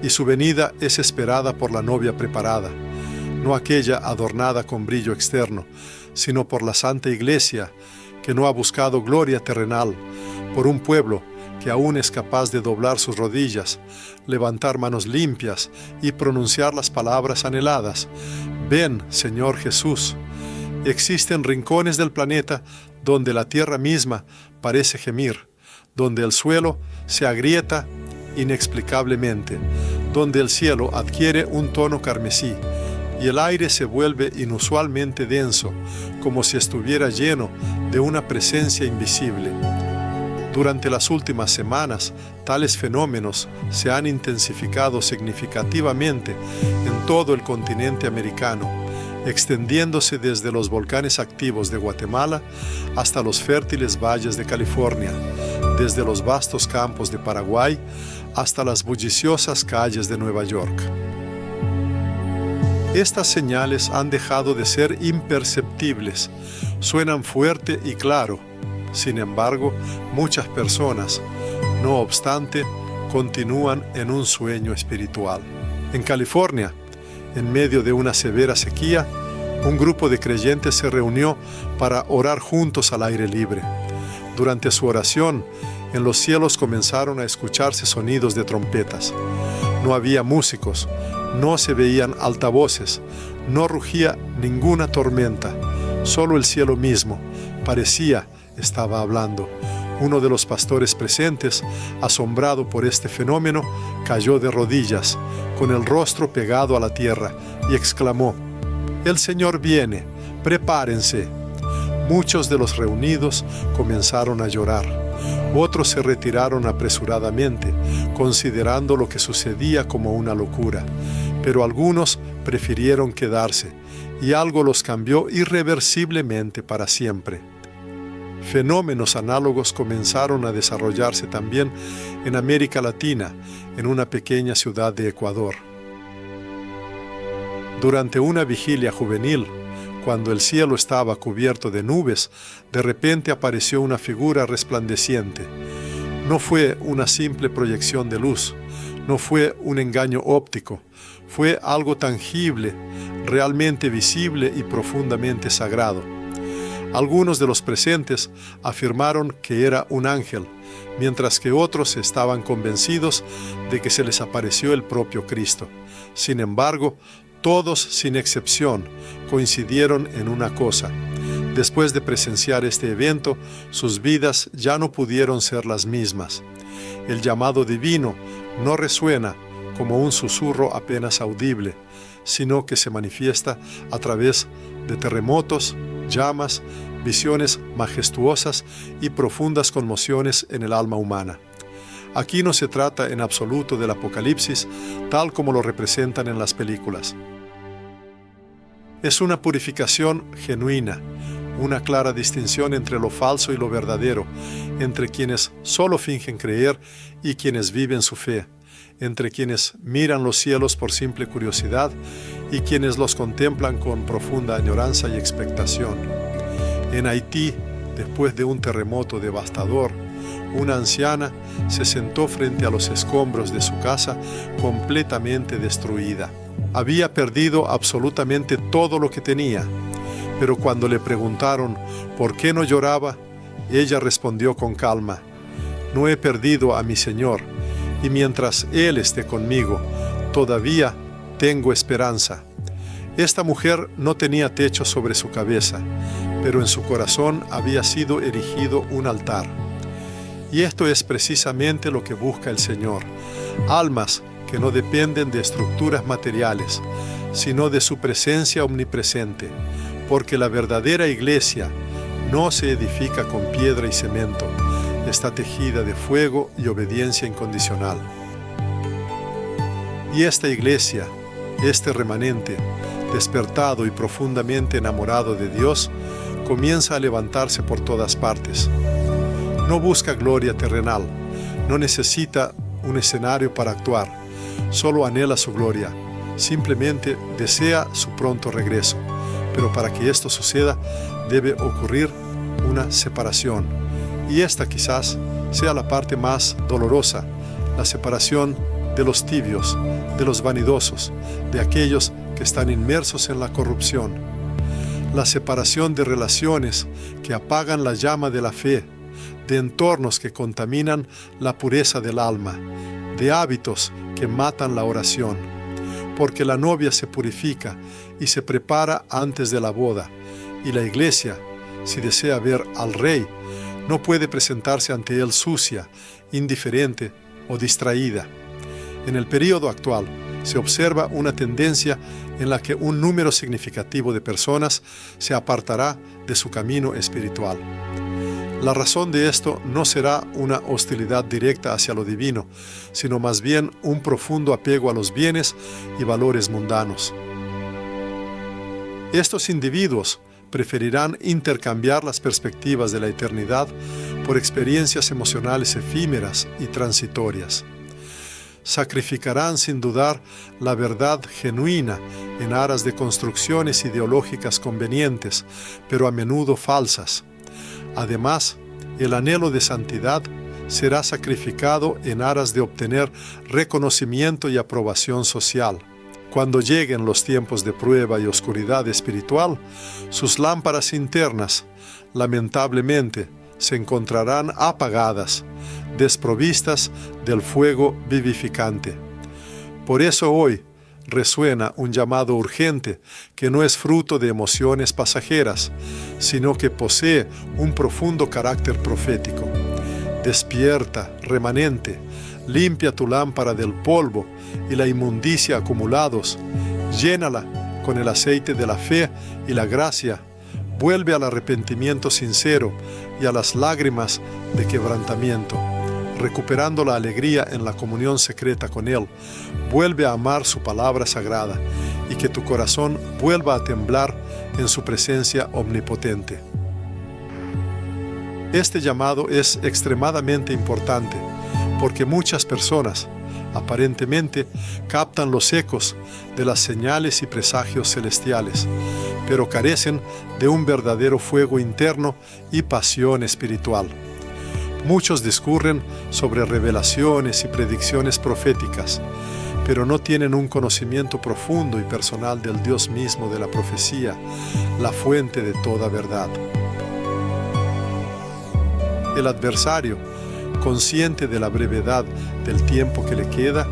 y su venida es esperada por la novia preparada, no aquella adornada con brillo externo, sino por la Santa Iglesia, que no ha buscado gloria terrenal, por un pueblo que aún es capaz de doblar sus rodillas, levantar manos limpias y pronunciar las palabras anheladas. Ven, Señor Jesús. Existen rincones del planeta donde la tierra misma parece gemir, donde el suelo se agrieta inexplicablemente, donde el cielo adquiere un tono carmesí y el aire se vuelve inusualmente denso, como si estuviera lleno de una presencia invisible. Durante las últimas semanas, tales fenómenos se han intensificado significativamente en todo el continente americano, extendiéndose desde los volcanes activos de Guatemala hasta los fértiles valles de California, desde los vastos campos de Paraguay hasta las bulliciosas calles de Nueva York. Estas señales han dejado de ser imperceptibles, suenan fuerte y claro. Sin embargo, muchas personas, no obstante, continúan en un sueño espiritual. En California, en medio de una severa sequía, un grupo de creyentes se reunió para orar juntos al aire libre. Durante su oración, en los cielos comenzaron a escucharse sonidos de trompetas. No había músicos, no se veían altavoces, no rugía ninguna tormenta, solo el cielo mismo parecía estaba hablando. Uno de los pastores presentes, asombrado por este fenómeno, cayó de rodillas, con el rostro pegado a la tierra, y exclamó: «El Señor viene, prepárense». Muchos de los reunidos comenzaron a llorar. Otros se retiraron apresuradamente, considerando lo que sucedía como una locura. Pero algunos prefirieron quedarse, y algo los cambió irreversiblemente para siempre. Fenómenos análogos comenzaron a desarrollarse también en América Latina, en una pequeña ciudad de Ecuador. Durante una vigilia juvenil, cuando el cielo estaba cubierto de nubes, de repente apareció una figura resplandeciente. No fue una simple proyección de luz, no fue un engaño óptico, fue algo tangible, realmente visible y profundamente sagrado. Algunos de los presentes afirmaron que era un ángel, mientras que otros estaban convencidos de que se les apareció el propio Cristo. Sin embargo, todos, sin excepción, coincidieron en una cosa. Después de presenciar este evento, sus vidas ya no pudieron ser las mismas. El llamado divino no resuena como un susurro apenas audible, sino que se manifiesta a través de terremotos, llamas, visiones majestuosas y profundas conmociones en el alma humana. Aquí no se trata en absoluto del Apocalipsis, tal como lo representan en las películas. Es una purificación genuina, una clara distinción entre lo falso y lo verdadero, entre quienes solo fingen creer y quienes viven su fe, entre quienes miran los cielos por simple curiosidad y quienes los contemplan con profunda añoranza y expectación. En Haití, después de un terremoto devastador, una anciana, se sentó frente a los escombros de su casa completamente destruida. Había perdido absolutamente todo lo que tenía, pero cuando le preguntaron por qué no lloraba, ella respondió con calma: no he perdido a mi Señor, y mientras Él esté conmigo, todavía tengo esperanza. Esta mujer no tenía techo sobre su cabeza, pero en su corazón había sido erigido un altar. Y esto es precisamente lo que busca el Señor: almas que no dependen de estructuras materiales, sino de su presencia omnipresente, porque la verdadera iglesia no se edifica con piedra y cemento, está tejida de fuego y obediencia incondicional. Y esta iglesia, este remanente, despertado y profundamente enamorado de Dios, comienza a levantarse por todas partes. No busca gloria terrenal, no necesita un escenario para actuar, solo anhela su gloria, simplemente desea su pronto regreso. Pero para que esto suceda, debe ocurrir una separación. Y esta quizás sea la parte más dolorosa, la separación de los tibios, de los vanidosos, de aquellos que están inmersos en la corrupción. La separación de relaciones que apagan la llama de la fe, de entornos que contaminan la pureza del alma, de hábitos que matan la oración. Porque la novia se purifica y se prepara antes de la boda, y la iglesia, si desea ver al Rey, no puede presentarse ante él sucia, indiferente o distraída. En el período actual se observa una tendencia en la que un número significativo de personas se apartará de su camino espiritual. La razón de esto no será una hostilidad directa hacia lo divino, sino más bien un profundo apego a los bienes y valores mundanos. Estos individuos preferirán intercambiar las perspectivas de la eternidad por experiencias emocionales efímeras y transitorias. Sacrificarán sin dudar la verdad genuina en aras de construcciones ideológicas convenientes, pero a menudo falsas. Además, el anhelo de santidad será sacrificado en aras de obtener reconocimiento y aprobación social. Cuando lleguen los tiempos de prueba y oscuridad espiritual, sus lámparas internas, lamentablemente, se encontrarán apagadas, desprovistas del fuego vivificante. Por eso hoy resuena un llamado urgente que no es fruto de emociones pasajeras, sino que posee un profundo carácter profético. Despierta, remanente, limpia tu lámpara del polvo y la inmundicia acumulados, llénala con el aceite de la fe y la gracia, vuelve al arrepentimiento sincero y a las lágrimas de quebrantamiento. Recuperando la alegría en la comunión secreta con Él, vuelve a amar su palabra sagrada y que tu corazón vuelva a temblar en su presencia omnipotente. Este llamado es extremadamente importante porque muchas personas, aparentemente, captan los ecos de las señales y presagios celestiales, pero carecen de un verdadero fuego interno y pasión espiritual. Muchos discurren sobre revelaciones y predicciones proféticas, pero no tienen un conocimiento profundo y personal del Dios mismo de la profecía, la fuente de toda verdad. El adversario, consciente de la brevedad del tiempo que le queda,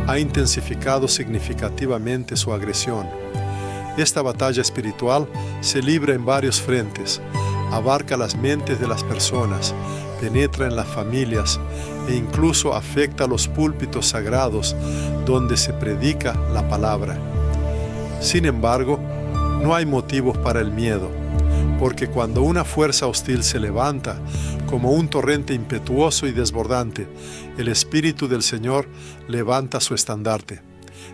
ha intensificado significativamente su agresión. Esta batalla espiritual se libra en varios frentes, abarca las mentes de las personas, penetra en las familias e incluso afecta los púlpitos sagrados donde se predica la palabra. Sin embargo, no hay motivos para el miedo, porque cuando una fuerza hostil se levanta como un torrente impetuoso y desbordante, el Espíritu del Señor levanta su estandarte.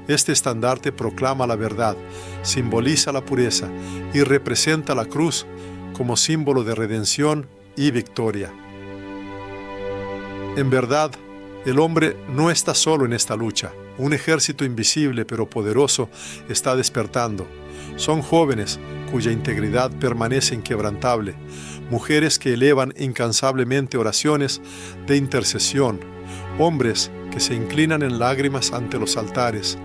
Este estandarte proclama la verdad, simboliza la pureza y representa la cruz como símbolo de redención y victoria. En verdad, el hombre no está solo en esta lucha. Un ejército invisible pero poderoso está despertando. Son jóvenes cuya integridad permanece inquebrantable, mujeres que elevan incansablemente oraciones de intercesión, hombres que se inclinan en lágrimas ante los altares,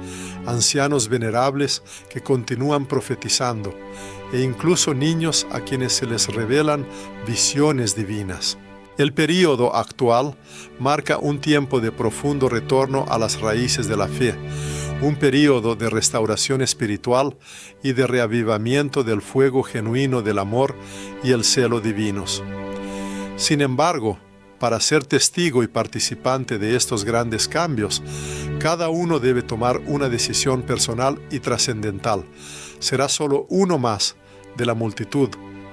ancianos venerables que continúan profetizando, e incluso niños a quienes se les revelan visiones divinas. El período actual marca un tiempo de profundo retorno a las raíces de la fe, un período de restauración espiritual y de reavivamiento del fuego genuino del amor y el celo divinos. Sin embargo, para ser testigo y participante de estos grandes cambios, cada uno debe tomar una decisión personal y trascendental. Será solo uno más de la multitud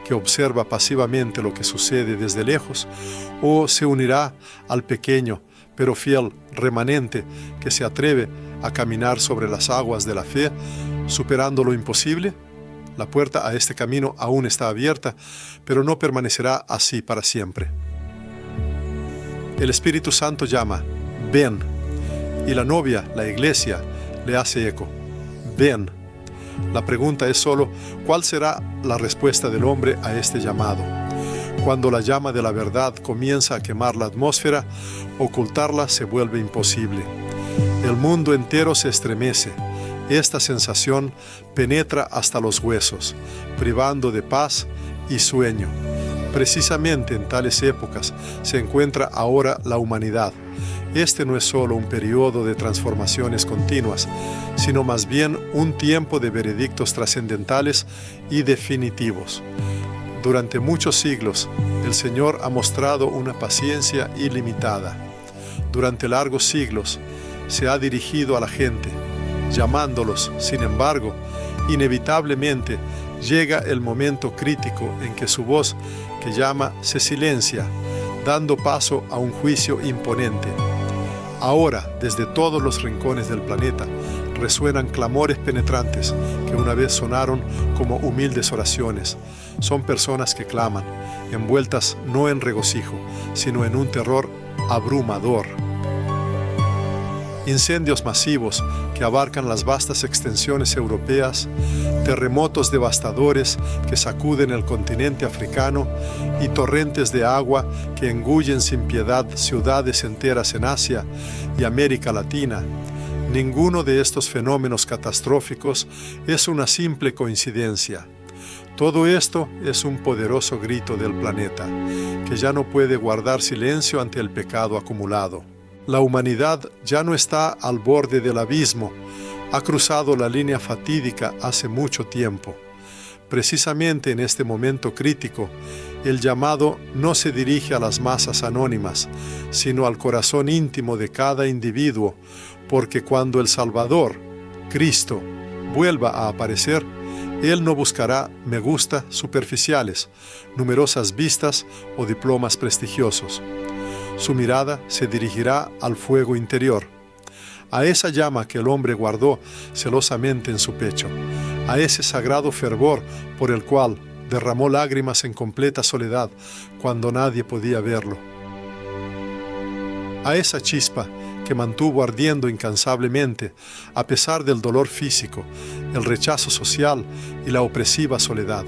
que observa pasivamente lo que sucede desde lejos, o se unirá al pequeño pero fiel remanente que se atreve a caminar sobre las aguas de la fe, superando lo imposible. La puerta a este camino aún está abierta, pero no permanecerá así para siempre. El Espíritu Santo llama, ven, y la novia, la iglesia, le hace eco, ven. La pregunta es solo, ¿cuál será la respuesta del hombre a este llamado? Cuando la llama de la verdad comienza a quemar la atmósfera, ocultarla se vuelve imposible. El mundo entero se estremece. Esta sensación penetra hasta los huesos, privando de paz y sueño. Precisamente en tales épocas se encuentra ahora la humanidad. Este no es solo un periodo de transformaciones continuas, sino más bien un tiempo de veredictos trascendentales y definitivos. Durante muchos siglos, el Señor ha mostrado una paciencia ilimitada. Durante largos siglos, se ha dirigido a la gente, llamándolos. Sin embargo, inevitablemente llega el momento crítico en que su voz, que llama, se silencia, dando paso a un juicio imponente. Ahora, desde todos los rincones del planeta, resuenan clamores penetrantes que una vez sonaron como humildes oraciones. Son personas que claman, envueltas no en regocijo, sino en un terror abrumador. Incendios masivos que abarcan las vastas extensiones europeas, terremotos devastadores que sacuden el continente africano y torrentes de agua que engullen sin piedad ciudades enteras en Asia y América Latina. Ninguno de estos fenómenos catastróficos es una simple coincidencia. Todo esto es un poderoso grito del planeta, que ya no puede guardar silencio ante el pecado acumulado. La humanidad ya no está al borde del abismo, ha cruzado la línea fatídica hace mucho tiempo. Precisamente en este momento crítico, el llamado no se dirige a las masas anónimas, sino al corazón íntimo de cada individuo, porque cuando el Salvador, Cristo, vuelva a aparecer, Él no buscará me gusta superficiales, numerosas vistas o diplomas prestigiosos. Su mirada se dirigirá al fuego interior, a esa llama que el hombre guardó celosamente en su pecho, a ese sagrado fervor por el cual derramó lágrimas en completa soledad cuando nadie podía verlo, a esa chispa que mantuvo ardiendo incansablemente a pesar del dolor físico, el rechazo social y la opresiva soledad.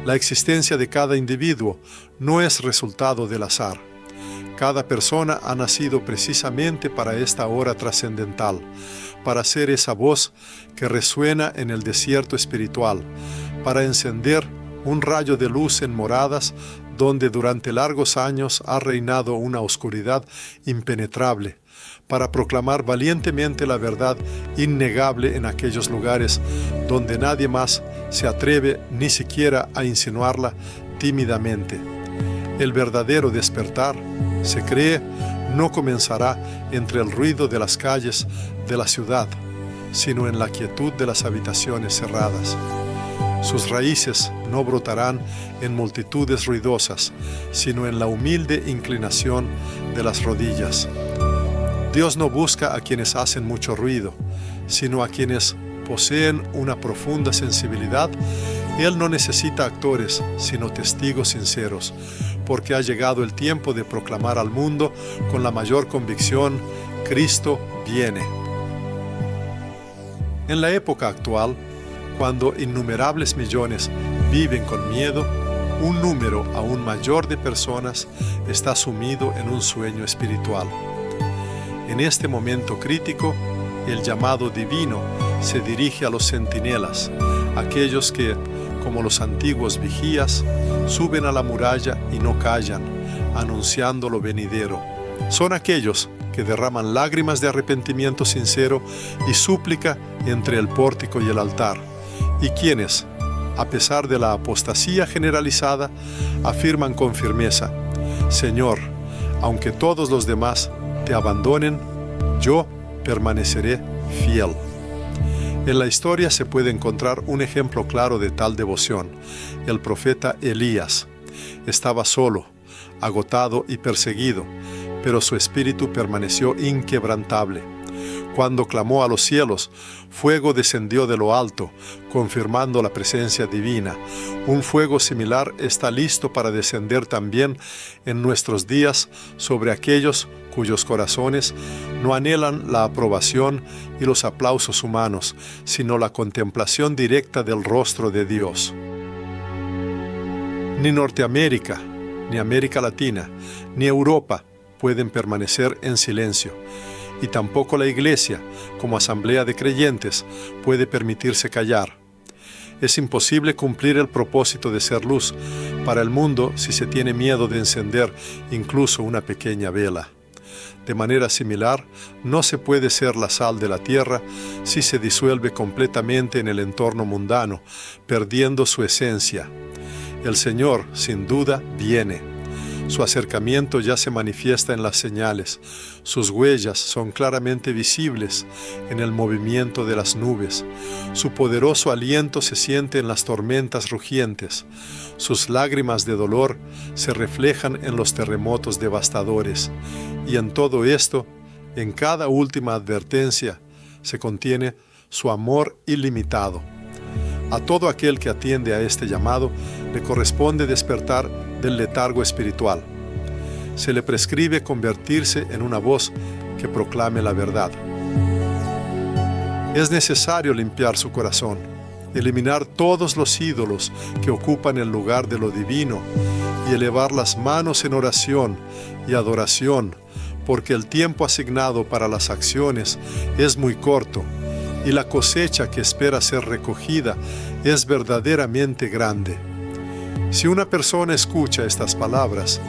La existencia de cada individuo no es resultado del azar. Cada persona ha nacido precisamente para esta hora trascendental, para ser esa voz que resuena en el desierto espiritual, para encender un rayo de luz en moradas donde durante largos años ha reinado una oscuridad impenetrable, para proclamar valientemente la verdad innegable en aquellos lugares donde nadie más se atreve ni siquiera a insinuarla tímidamente. El verdadero despertar, se cree, no comenzará entre el ruido de las calles de la ciudad, sino en la quietud de las habitaciones cerradas. Sus raíces no brotarán en multitudes ruidosas, sino en la humilde inclinación de las rodillas. Dios no busca a quienes hacen mucho ruido, sino a quienes poseen una profunda sensibilidad. Él no necesita actores, sino testigos sinceros, porque ha llegado el tiempo de proclamar al mundo con la mayor convicción: Cristo viene. En la época actual, cuando innumerables millones viven con miedo, un número aún mayor de personas está sumido en un sueño espiritual. En este momento crítico, el llamado divino se dirige a los centinelas, aquellos que, como los antiguos vigías, suben a la muralla y no callan, anunciando lo venidero. Son aquellos que derraman lágrimas de arrepentimiento sincero y súplica entre el pórtico y el altar, y quienes, a pesar de la apostasía generalizada, afirman con firmeza: Señor, aunque todos los demás te abandonen, yo permaneceré fiel. En la historia se puede encontrar un ejemplo claro de tal devoción. El profeta Elías estaba solo, agotado y perseguido, pero su espíritu permaneció inquebrantable. Cuando clamó a los cielos, fuego descendió de lo alto, confirmando la presencia divina. Un fuego similar está listo para descender también en nuestros días sobre aquellos cuyos corazones no anhelan la aprobación y los aplausos humanos, sino la contemplación directa del rostro de Dios. Ni Norteamérica, ni América Latina, ni Europa pueden permanecer en silencio. Y tampoco la Iglesia, como asamblea de creyentes, puede permitirse callar. Es imposible cumplir el propósito de ser luz para el mundo si se tiene miedo de encender incluso una pequeña vela. De manera similar, no se puede ser la sal de la tierra si se disuelve completamente en el entorno mundano, perdiendo su esencia. El Señor, sin duda, viene. Su acercamiento ya se manifiesta en las señales. Sus huellas son claramente visibles en el movimiento de las nubes. Su poderoso aliento se siente en las tormentas rugientes. Sus lágrimas de dolor se reflejan en los terremotos devastadores. Y en todo esto, en cada última advertencia, se contiene su amor ilimitado. A todo aquel que atiende a este llamado le corresponde despertar del letargo espiritual. Se le prescribe convertirse en una voz que proclame la verdad. Es necesario limpiar su corazón, eliminar todos los ídolos que ocupan el lugar de lo divino y elevar las manos en oración y adoración, porque el tiempo asignado para las acciones es muy corto y la cosecha que espera ser recogida es verdaderamente grande. Si una persona escucha estas palabras,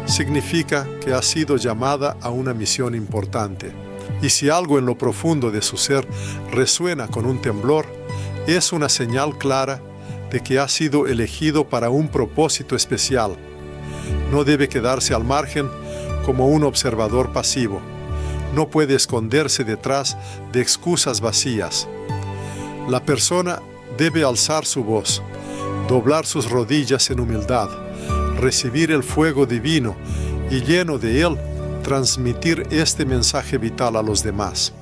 significa que ha sido llamada a una misión importante. Y si algo en lo profundo de su ser resuena con un temblor, es una señal clara de que ha sido elegido para un propósito especial. No debe quedarse al margen como un observador pasivo. No puede esconderse detrás de excusas vacías. La persona debe alzar su voz, doblar sus rodillas en humildad, recibir el fuego divino y lleno de él, transmitir este mensaje vital a los demás.